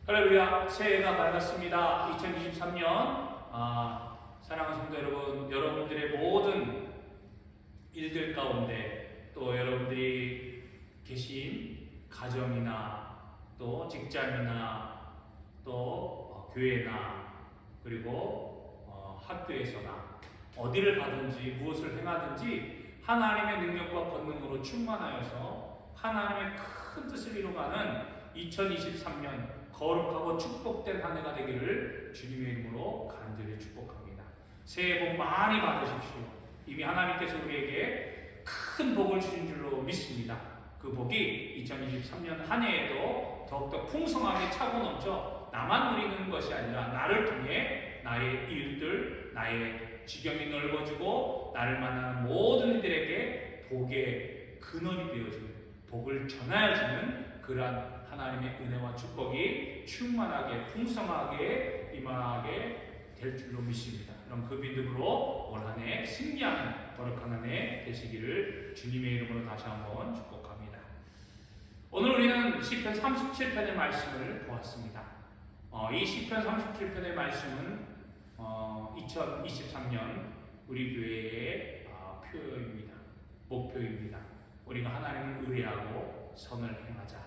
할렐루야, 새해가 밝았습니다. 2023년 사랑하는 성도 여러분, 여러분들의 모든 일들 가운데 또 여러분들이 계신 가정이나 또 직장이나 또 교회나 그리고 학교에서나 어디를 가든지 무엇을 행하든지 하나님의 능력과 권능으로 충만하여서 하나님의 큰 뜻을 이루어가는 2023년 거룩하고 축복된 한 해가 되기를 주님의 이름으로 간절히 축복합니다. 새해 복 많이 받으십시오. 이미 하나님께서 우리에게 큰 복을 주신 줄로 믿습니다. 그 복이 2023년 한 해에도 더욱더 풍성하게 차고 넘쳐 나만 누리는 것이 아니라 나를 통해 나의 이웃들, 나의 지경이 넓어지고 나를 만나는 모든 이들에게 복의 근원이 되어지는, 복을 전하여지는 그러한 하나님의 은혜와 축복이 충만하게 풍성하게 임하게 될 줄로 믿습니다. 그럼 그 믿음으로 올 한 해 승리하는 거룩한 한 해 되시기를 주님의 이름으로 다시 한번 축복합니다. 오늘 우리는 시편 37편의 말씀을 보았습니다. 이 시편 37편의 말씀은 2023년 우리 교회의 표입니다. 목표입니다. 우리가 하나님을 의뢰하고 선을 행하자.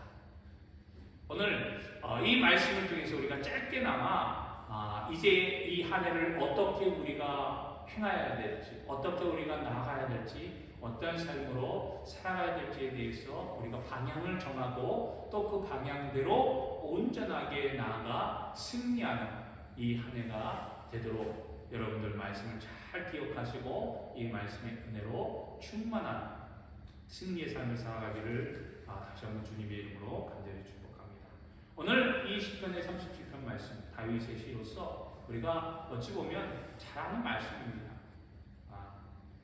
오늘 이 말씀을 통해서 우리가 짧게나마 이제 이 한 해를 어떻게 우리가 행해야 될지, 어떻게 우리가 나아가야 될지, 어떤 삶으로 살아가야 될지에 대해서 우리가 방향을 정하고 또 그 방향대로 온전하게 나아가 승리하는 이 한 해가 되도록 여러분들 말씀을 잘 기억하시고 이 말씀의 은혜로 충만한 승리의 삶을 살아가기를 다시 한번 주님의 이름으로 간절히 축복합니다. 오늘 이 시편의 37편 말씀, 다윗의 시로서 우리가 어찌 보면 잘 아는 말씀입니다.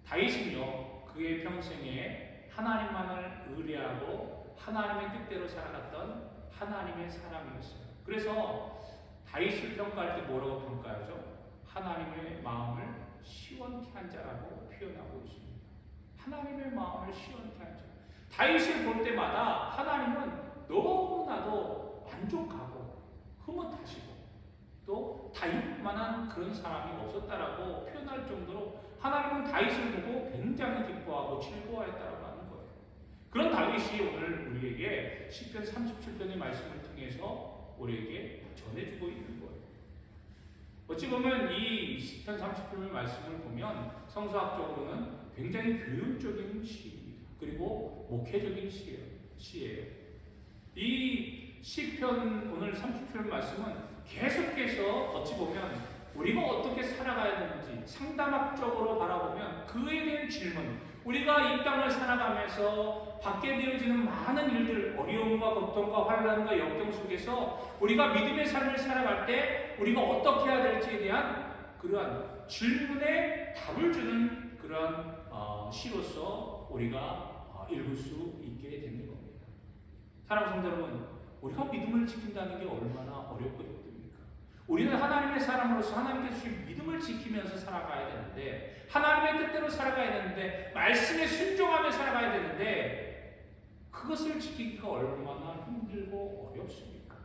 다윗은요, 그의 평생에 하나님만을 의뢰하고 하나님의 뜻대로 살아갔던 하나님의 사람이었어요. 그래서 다윗을 평가할 때 뭐라고 평가하죠? 하나님의 마음을 시원케 한 자라고 표현하고 있습니다. 하나님의 마음을 시원케 한 자. 다윗을 볼 때마다 하나님은 너무나도 만족하고 흐뭇하시고 또 다윗만한 그런 사람이 없었다라고 표현할 정도로 하나님은 다윗을 보고 굉장히 기뻐하고 즐거워했다라고 하는 거예요. 그런 다윗이 오늘 우리에게 시편 37편의 말씀을 통해서 우리에게 전해주고 있는 거예요. 어찌 보면 이 시편 30편의 말씀을 보면 성서학적으로는 굉장히 교육적인 시입니다. 그리고 목회적인 시예요. 이 시편 오늘 30편 말씀은 계속해서 어찌 보면 우리가 어떻게 살아가야 되는지 상담학적으로 바라보면 그에 대한 질문, 우리가 이 땅을 살아가면서 받게 되어지는 많은 일들, 어려움과 고통과 환난과 역경 속에서 우리가 믿음의 삶을 살아갈 때 우리가 어떻게 해야 될지에 대한 그러한 질문에 답을 주는 그러한 시로서 우리가 읽을 수 있게 되는 겁니다. 사랑하는 성도 여러분, 우리가 믿음을 지킨다는 게 얼마나 어렵고 힘듭니까? 우리는 하나님의 사람으로서 하나님께서 주신 믿음을 지키면서 살아가야 되는데, 하나님의 뜻대로 살아가야 되는데, 말씀에 순종하며 살아가야 되는데, 그것을 지키기가 얼마나 힘들고 어렵습니까?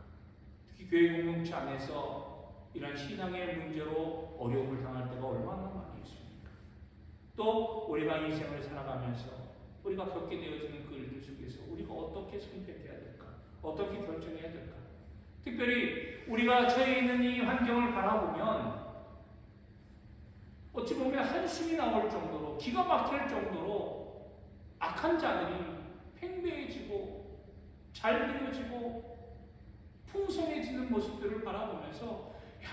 특히 교회 공동체 안에서 이런 신앙의 문제로 어려움을 당할 때가 얼마나 많이 있습니까? 또 우리가 인생을 살아가면서 우리가 겪게 되어지는 그 일들 속에서 우리가 어떻게 선택해야 될까? 어떻게 결정해야 될까? 특별히 우리가 처해 있는 이 환경을 바라보면 어찌 보면 한숨이 나올 정도로 기가 막힐 정도로 악한 자들이 팽배해지고 잘 되어지고 풍성해지는 모습들을 바라보면서 야,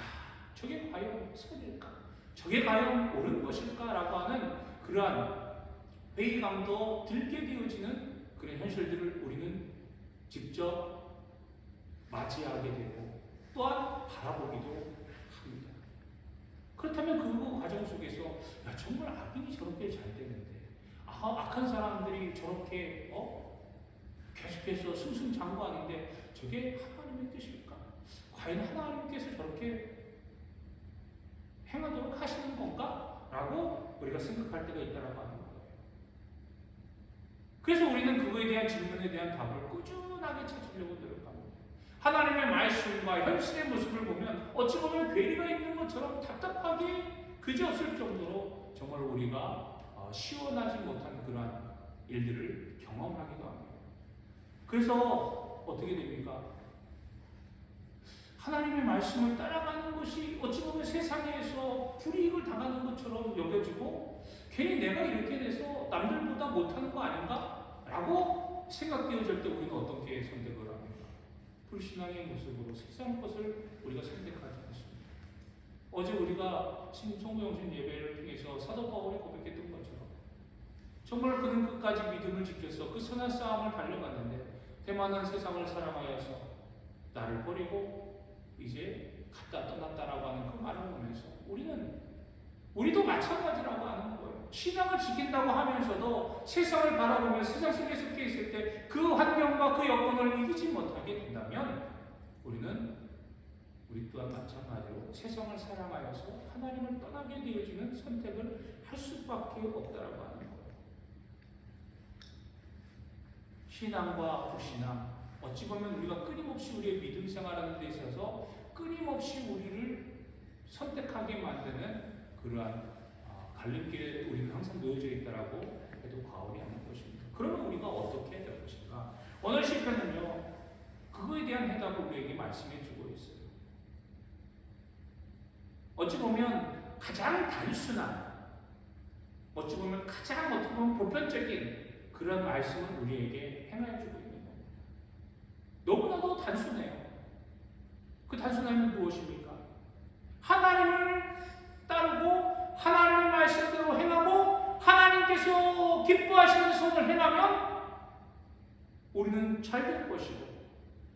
저게 과연 선일까? 저게 과연 옳은 것일까? 라고 하는 그러한 회의감도 들게 되어지는 그런 현실들을 우리는 직접 맞이하게 되고 또한 바라보기도 합니다. 그렇다면 그 과정 속에서 야, 정말 악인이 저렇게 잘 되는데 악한 사람들이 저렇게 계속해서 승승장구하는데 저게 하나님의 뜻일까? 과연 하나님께서 저렇게 행하도록 하시는 건가? 라고 우리가 생각할 때가 있다고 하는 거예요. 그래서 우리는 그거에 대한 질문에 대한 답을 꾸준하게 찾으려고 노력합니다. 하나님의 말씀과 현실의 모습을 보면 어찌 보면 괴리가 있는 것처럼 답답하게 그지없을 정도로 정말 우리가 시원하지 못한 그러한 일들을 경험하기도 합니다. 그래서 어떻게 됩니까? 하나님의 말씀을 따라가는 것이 어찌 보면 세상에서 불이익을 당하는 것처럼 여겨지고 괜히 내가 이렇게 돼서 남들보다 못하는 거 아닌가? 라고 생각되어질 때 우리는 어떻게 선택을 합니까? 불신앙의 모습으로 세상 것을 우리가 선택하지 않습니다. 어제 우리가 송구영신 예배를 통해서 사도 바울이 고백했던 것처럼 정말 그는 끝까지 믿음을 지켜서 그 선한 싸움을 달려갔는데 대만한 세상을 사랑하여서 나를 버리고 이제 갔다 떠났다라고 하는 그 말을 보면서 우리도 마찬가지라고 하는 거예요. 신앙을 지킨다고 하면서도 세상을 바라보며 세상 속에 섞여 있을 때 그 환경과 그 여건을 이기지 못하게 된다면 우리 또한 마찬가지로 세상을 사랑하여서 하나님을 떠나게 되어지는 선택을 할 수밖에 없다라고 하는 거예요. 신앙과 불신앙, 어찌 보면 우리가 끊임없이 우리의 믿음 생활하는 데 있어서 끊임없이 우리를 선택하게 만드는 그러한 갈림길에 우리는 항상 놓여져 있다라고 해도 과언이 아닌 것입니다. 그러면 우리가 어떻게 해야 될 것인가? 오늘 시편은요, 그거에 대한 해답을 우리에게 말씀해 주고 있어요. 어찌 보면 가장 단순한, 어찌 보면 가장 어떻게 보면 보편적인 그런 말씀을 우리에게 행하여 주고 있는 겁니다. 너무나도 단순해요. 그 단순함이 무엇입니까? 하나님을 따르고 하나님의 말씀대로 행하고 하나님께서 기뻐하시는 선을 행하면 우리는 잘 될 것이고,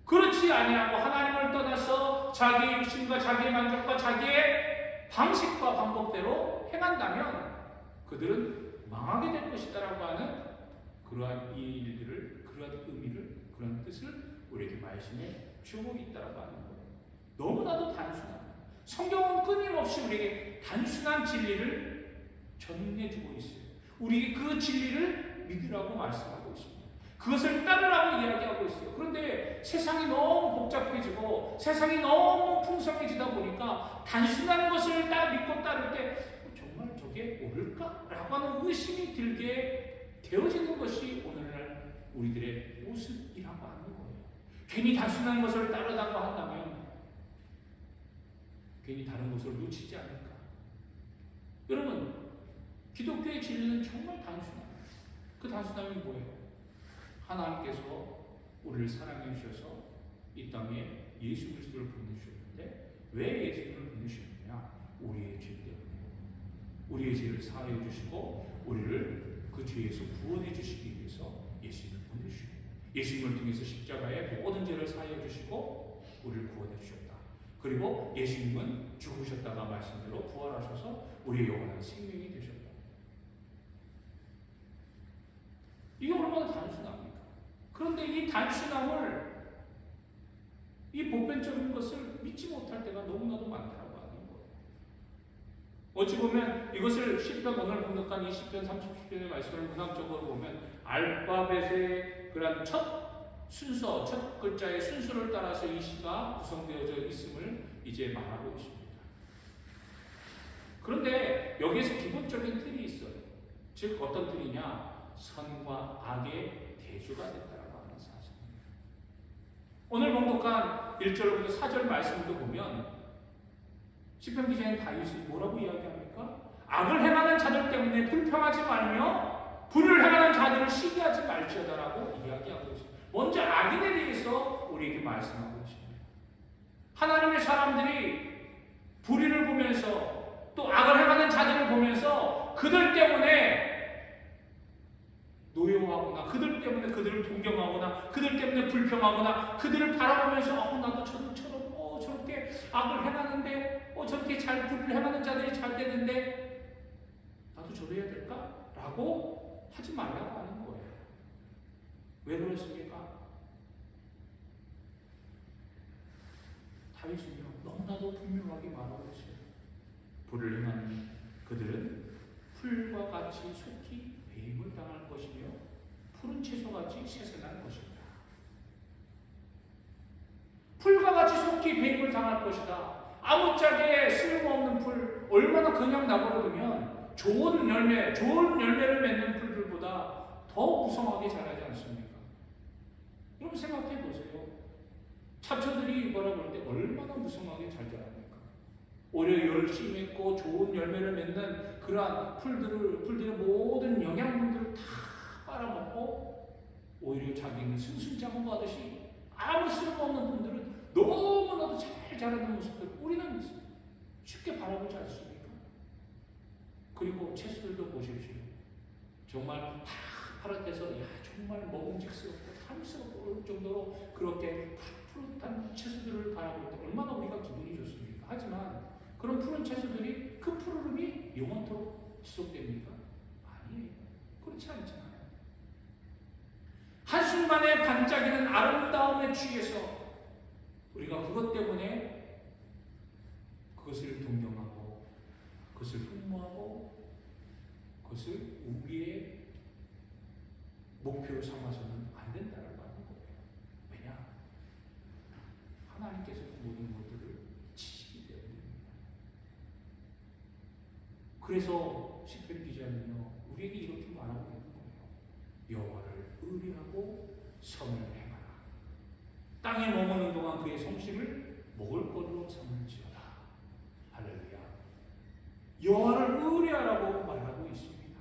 그렇지 아니하고 하나님을 떠나서 자기의 욕심과 자기의 만족과 자기의 방식과 방법대로 행한다면 그들은 망하게 될 것이다라고 하는 그러한 이 일들을, 그러한 의미를, 그런 뜻을 우리에게 말씀해 주고 있다라고 하는 거예요. 너무나도 단순합니다. 성경은 끊임없이 우리에게 단순한 진리를 전해주고 있어요. 우리에게 그 진리를 믿으라고 말씀하고 있습니다. 그것을 따르라고 이야기하고 있어요. 그런데 세상이 너무 복잡해지고 세상이 너무 풍성해지다 보니까 단순한 것을 믿고 따를 때 정말 저게 옳을까? 라고 하는 의심이 들게 되어지는 것이 오늘날 우리들의 모습이라고 하는 거예요. 괜히 단순한 것을 따르다고 한다면 괜히 다른 것을 놓치지 않을까? 여러분, 기독교의 진리는 정말 단순합니다. 그 단순함이 뭐예요? 하나님께서 우리를 사랑해 주셔서 이 땅에 예수 그리스도를 보내주셨는데 왜 예수님을 보내주셨느냐? 우리의 죄 때문에. 우리의 죄를 사하여 주시고 우리를 그 죄에서 구원해 주시기 위해서 예수님을 보내주셨다. 예수님을 통해서 십자가에 모든 죄를 사하여 주시고 우리를 구원해 주셨다. 그리고 예수님은 죽으셨다가 말씀대로 부활하셔서 우리의 영원한 생명이 되셨다. 이게 얼마나 단순합니까? 그런데 이 단순함을, 이 보편적인 것을 믿지 못할 때가 너무나도 많다고 하는 거예요. 어찌 보면 이것을 시편, 오늘 분석한 이 시편 30편의 말씀을 문학적으로 보면 알파벳의 그런 첫 순서, 첫 글자의 순서를 따라서 이 시가 구성되어져 있음을 이제 말하고 있습니다. 그런데 여기에서 기본적인 틀이 있어요. 즉 어떤 틀이냐? 선과 악의 대조가 됐다라고 하는 사실입니다. 오늘 봉독한 1절부터 4절 말씀도 보면 시편 기자인 다윗이 뭐라고 이야기합니까? 악을 행하는 자들 때문에 불평하지 말며 불을 행하는 자들을 시기하지 말지어다라고 이야기하고 있습니다. 먼저 악인에 대해서 우리에게 말씀하고 있습니다. 하나님의 사람들이 불의를 보면서 또 악을 행하는 자들을 보면서 그들 때문에 노여워하거나 그들 때문에 그들을 동경하거나 그들 때문에 불평하거나 그들을 바라보면서 나도 저들처럼 저렇게 악을 행하는데 저렇게 잘 불을 행하는 자들이 잘 되는데 나도 저래야 될까? 라고 하지 말라고 하는 거예요. 왜 그렇습니까? 다윗은요 너무나도 분명하게 말하고 있어요. 불을 행하는 그들은 풀과 같이 속히 배임을 당할 것이며 푸른 채소같이 새생할 것입니다. 어떻게 배임을 당할 것이다. 아무짝에 쓸모없는 풀 얼마나 그냥 나버려두면 좋은 열매를 맺는 풀들보다 더 무성하게 자라지 않습니까? 여러분 생각해 보세요. 잡초들이 뭐라 그럴 때 얼마나 무성하게 잘 자랍니까? 오히려 열심히 맺고 좋은 열매를 맺는 그러한 풀들의 모든 영양분들을 다 빨아먹고 오히려 자기는 승승장구하듯이 아무 쓸모없는 분들은 너무나도 잘 자라는 모습을 우리는 쉽게 바라보지 않습니까? 그리고 채소들도 보십시오. 정말 다 파릇해서 정말 먹음직스럽고 탐스럽고 정도로 그렇게 푸릇한 채소들을 바라볼 때 얼마나 우리가 기분이 좋습니까? 하지만 그런 푸른 채소들이 그 푸르름이 영원토록 지속됩니까? 아니에요. 그렇지 않잖아요. 한순간에 반짝이는 아름다움에 취해서 우리가 그것 때문에 그것을 동경하고 그것을 흠모하고 그것을 우리의 목표로 삼아서는 안 된다라고 하는 거예요. 왜냐? 하나님께서 모든 것들을 지시기 때문입니다. 그래서 시편 기자는요 우리에게 이렇게 말하고 있는 거예요. 여호와를 의뢰하고 선을 행하라. 땅에 머무는 동안 그의 성심을 먹을 거리로 삼을지어다. 할렐루야. 여호와를 의뢰하라고 말하고 있습니다.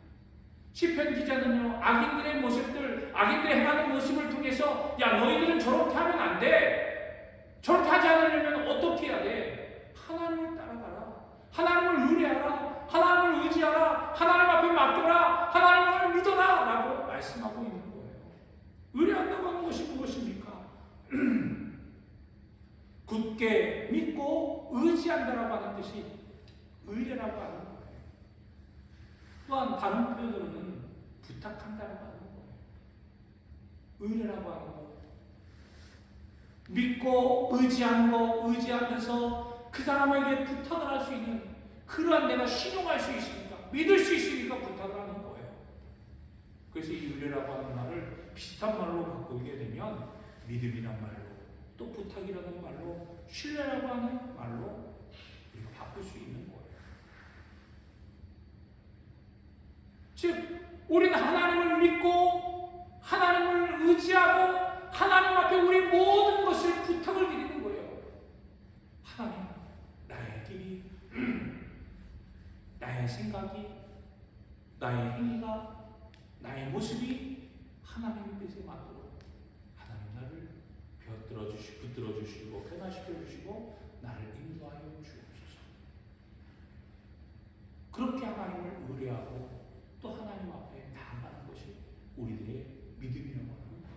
시편 기자는요 악인들의 모습들, 악인들의 행하는 모습을 통해서 야 너희들은 저렇게 하면 안 돼. 저렇게 하지 않으려면 어떻게 해야 돼? 하나님을 따라가라. 하나님을 의뢰하라. 하나님을 의지하라. 하나님 앞에 맡겨라. 하나님을 믿어라. 라고 말씀하고 있는 거예요. 의뢰한다고 하는 것이 무엇입니까? 굳게 믿고 의지한다라고 하는 뜻이 의뢰라고 하는 거예요. 또한 다른 표현으로는 부탁한다라고 하는 거예요. 의뢰라고 하는 거. 믿고 의지하는 거, 의지하면서 그 사람에게 부탁을 할 수 있는 그러한 내가 신용할 수 있으니까, 믿을 수 있으니까 부탁을 하는 거예요. 그래서 이 의뢰라고 하는 말을 비슷한 말로 바꾸게 되면 믿음이란 말로, 또 부탁이라는 말로, 신뢰라고 하는 말로 우리가 바꿀 수 있는 거예요. 즉 우리는 하나님을 믿고 하나님을 의지하고 하나님 앞에 우리 모든 것을 부탁을 드리는 거예요. 하나님, 나의 길이, 나의 생각이, 나의 행위가, 나의 모습이 하나님의 뜻에 맞도록 하나님 나를 붙들어 주시고 변화시켜 주시고 나를 인도하여 주옵소서. 그렇게 하나님을 의뢰하고 또 하나님 앞에 나아가는 것이 우리들의 믿음이라고 하는 거예요.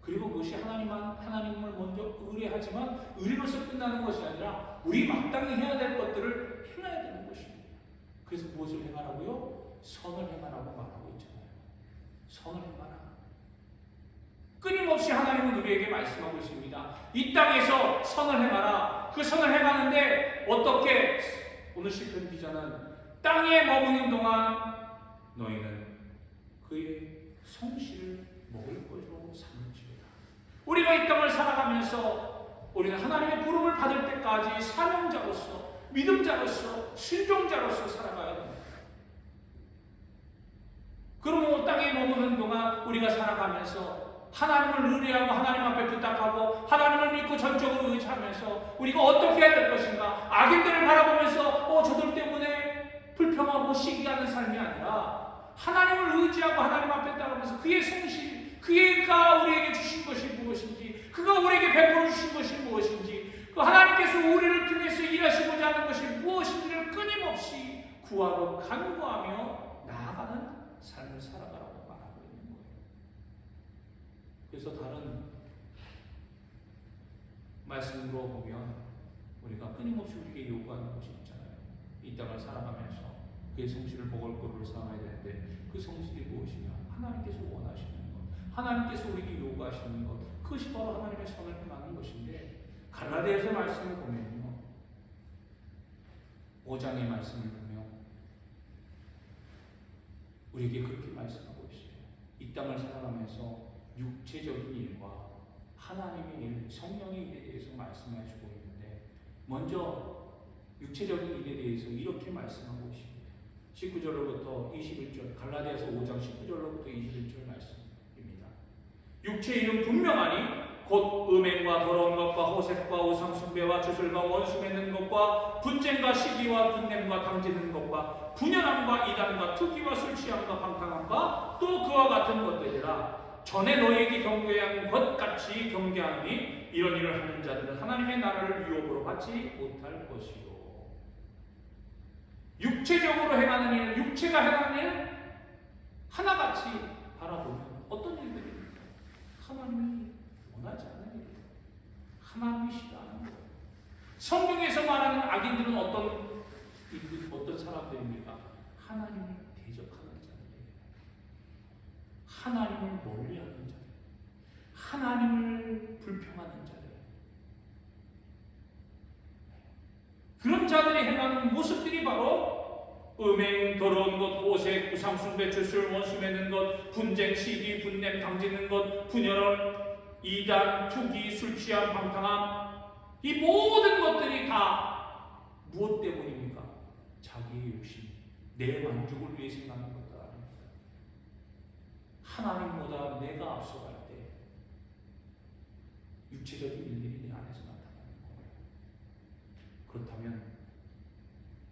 그리고 그것이 하나님을 먼저 의뢰하지만 의뢰로서 끝나는 것이 아니라 우리 마땅히 해야 될 것들을 행해야 되는 것입니다. 그래서 무엇을 행하라고요? 선을 행하라고 말하고 있잖아요. 선을 행하라. 끊임없이 하나님은 우리에게 말씀하고 있습니다. 이 땅에서 선을 행하라. 그 선을 행하는데 어떻게? 오늘 시편 기자는 땅에 머무는 동안 너희는 그의 성실을 먹을 것으로 삼을지어다. 우리가 이 땅을 살아가면서 우리는 하나님의 부름을 받을 때까지 사명자로서, 믿음자로서, 순종자로서 살아가야 됩니다. 그러므로 땅에 머무는 동안 우리가 살아가면서 하나님을 의뢰하고 하나님 앞에 부탁하고 하나님을 믿고 전적으로 의지하면서 우리가 어떻게 해야 될 것인가? 악인들을 바라보면서 저들 때문에 불평하고 시기하는 삶이 아니라 하나님을 의지하고 하나님 앞에 따르면서 그의 성실, 그가 우리에게 주신 것이 무엇인지, 그가 우리에게 베풀어 주신 것이 무엇인지, 그 하나님께서 우리를 통해서 일하시고자 하는 것이 무엇인지를 끊임없이 구하고 간구하며 나아가는 삶을 살아가라고 말하고 있는 거예요. 그래서 다른 말씀으로 보면 우리가 끊임없이 우리에게 요구하는 것이 있잖아요. 이 땅을 살아가면서 그의 성실을 먹을 거를 삼아야 되는데 그 성실이 무엇이냐? 하나님께서 원하시는 것, 하나님께서 우리에게 요구하시는 것, 그것이 바로 하나님의 선을 행하는 것인데 갈라디아서 말씀을 보면요, 5장의 말씀을 보면 우리에게 그렇게 말씀하고 있어요. 이 땅을 살아가면서 육체적인 일과 하나님의 일, 성령의 일에 대해서 말씀해 주고 있는데 먼저 육체적인 일에 대해서 이렇게 말씀하고 있습니다. 19절로부터 21절, 갈라디아서 5장 19절로부터 21절 말씀입니다. 육체의 일은 분명하니 곧 음행과 더러운 것과 호색과 우상숭배와 주술과 원수 맺는 것과 분쟁과 시기와 분냄과 당지는 것과 분열함과 이단과 투기와 술 취함과 방탕함과 또 그와 같은 것들이라. 전에 너희에게 경계한 것 같이 경계하니 이런 일을 하는 자들은 하나님의 나라를 유업으로 받지 못할 것이요. 육체적으로 행하는 일, 육체가 행하는 일 하나같이 바라보면 어떤 일들입니까? 하나님이 원하지 않는 일이에요. 하나님이 싫어하는 거예요. 성경에서 말하는 악인들은 어떤 사람들입니까? 하나님을 대적하는 자들이에요. 하나님을 멀리하는 자들, 하나님을 불평하는 자들. 그런 자들이 행하는 모습들이 바로 음행, 더러운 것, 호색, 우상숭배, 주술, 원수 맺는 것, 분쟁, 시기, 분냄, 당지는 것, 분열, 이단, 투기, 술 취함, 방탕함, 이 모든 것들이 다 무엇 때문입니까? 자기의 욕심, 내 만족을 위해서 행하는 것들 아닙니까? 하나님보다 내가 앞서갈 때 육체적인 일들이 내 안에서 나타나는 거예요. 그렇다면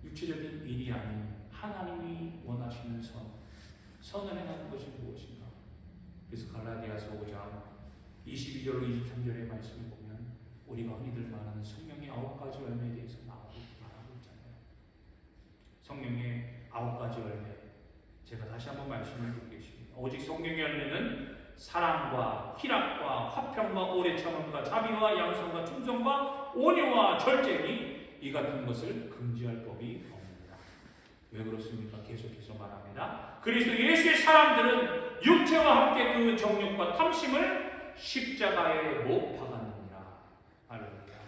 육체적인 일이 아닌 하나님이 원하시는 선을 행하는 것이 무엇인가? 그래서 갈라디아서 5장 22절로 23절의 말씀을 보면 우리가 흔히들 말하는 성령의 9가지 열매에 대해서 말하고 있잖아요. 성령의 9가지 열매, 제가 다시 한번 말씀을 드리겠습니다. 오직 성령의 열매는 사랑과 희락과 화평과 오래 참음과 자비와 양선과 충성과 온유와 절제니 이 같은 것을 금지할 법이 없느니라. 왜 그렇습니까? 계속해서 말합니다. 그리스도 예수의 사람들은 육체와 함께 그 정욕과 탐심을 십자가에 못 박았느니라. 할렐루야.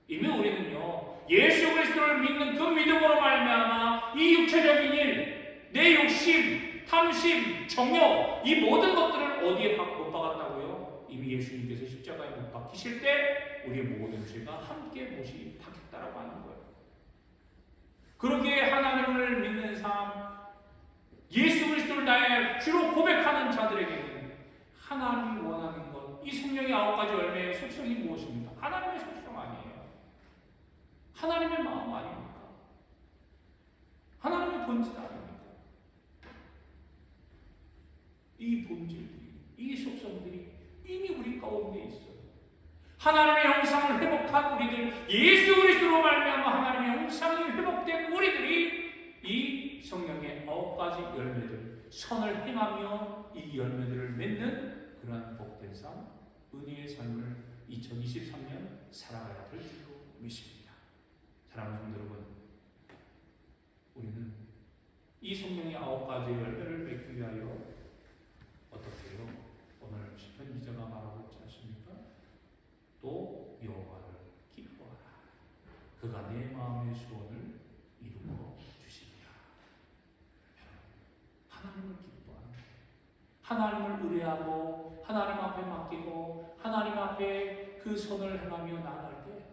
이미 우리는요, 예수 그리스도를 믿는 그 믿음으로 말미암아 이 육체적인 일, 내 욕심, 탐심, 정욕, 이 모든 것들을 어디에 못 박았다고요? 이미 예수님께서 십자가에 못 박히실 때 우리의 모든 죄가 함께 못이 박혔다라고 하는 거예요. 그렇게 하나님을 믿는 삶, 예수 그리스도를 나의 주로 고백하는 자들에게는 하나님이 원하는 것, 이 성령의 9가지 열매의 속성이 무엇입니까? 하나님의 속성 아니에요. 하나님의 마음 아닙니까? 하나님의 본질 아닙니까? 이 본질들이, 이 속성들이 이미 우리 가운데 있어요. 하나님의 형상을 회복한 우리들, 예수 그리스도로 말미암아 하나님의 형상이 회복된 우리들이 이 성령의 9가지 열매들, 선을 행하며 이 열매들을 맺는 그러한 복된 삶, 은혜의 삶을 2023년 살아가야 될 줄로 믿습니다. 사랑하는 성도 여러분, 우리는 이 성령의 9가지 열매를 맺기 위하여 어떻게 해요? 오늘 시편 기자가 말하고 있지 않습니까? 또 여호와를 기뻐하라. 그가 내 마음의 소원을 이루어 주시리라. 하나님을 기뻐하는 거예요. 하나님을 의뢰하고 하나님 앞에 맡기고 하나님 앞에 그 선을 행하며 나아갈 때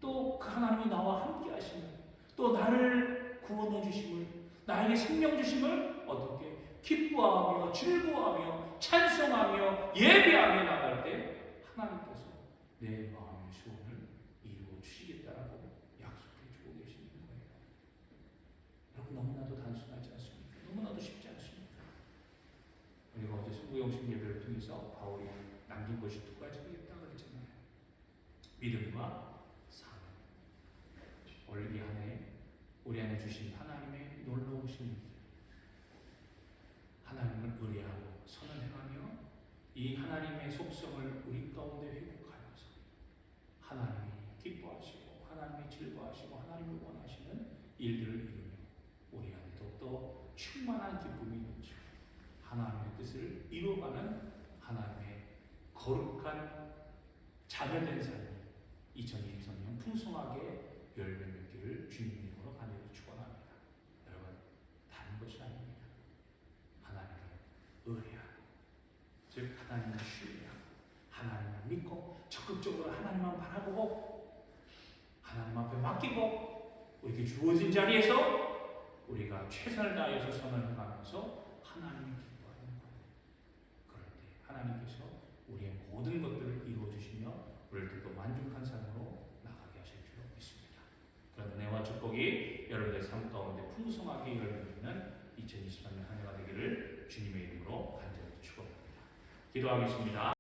또 그 하나님이 나와 함께 하시는, 또 나를 구원해 주심을, 나에게 생명 주심을 어떻게 기뻐하며 즐거워하며 찬송하며 예배하며 나갈 때 하나님께서 내 마음의 소원을 이루어 주시겠다라고 약속해 주고 계시는 거예요. 여러분, 너무나도 단순하지 않습니까? 너무나도 쉽지 않습니까? 우리가 어제 수구영신 예배를 통해서 바울이 남긴 것이 2가지가 있다고 그랬잖아요. 믿음과 사랑. 원래 이 안에 우리 안에 주신 하나님의 놀라우신 일, 하나님을 의뢰하고 선을 행하며 이 하나님의 속성을 우리 가운데 회복하여서 하나님이 기뻐하시고 하나님이 즐거워하시고 하나님을 원하시는 일들을 이루며 우리 안에 더욱더 충만한 기쁨이 넘치고 하나님의 뜻을 이루어가는 하나님의 거룩한 자녀된 삶이 2023년 풍성하게 열매 맺기를 주님의 이름으로 간절히 축원합니다. 여러분, 다른 것이 아닙니다. 하나님을 의뢰하고, 즉 하나님을 신뢰하고 하나님을 바라보고 하나님 앞에 맡기고 우리에게 주어진 자리에서 우리가 최선을 다해서 선을 행하면서 하나님이 기뻐하는 거예요. 그럴 때 하나님께서 우리의 모든 것들을 이루어주시며 우리를 또 만족한 삶으로 나가게 하실 줄 믿습니다. 그런 은혜와 축복이 여러분의 삶 가운데 풍성하게 열리는 2023년 한 해가 되기를 주님의 이름으로 간절히 축원합니다. 기도하겠습니다.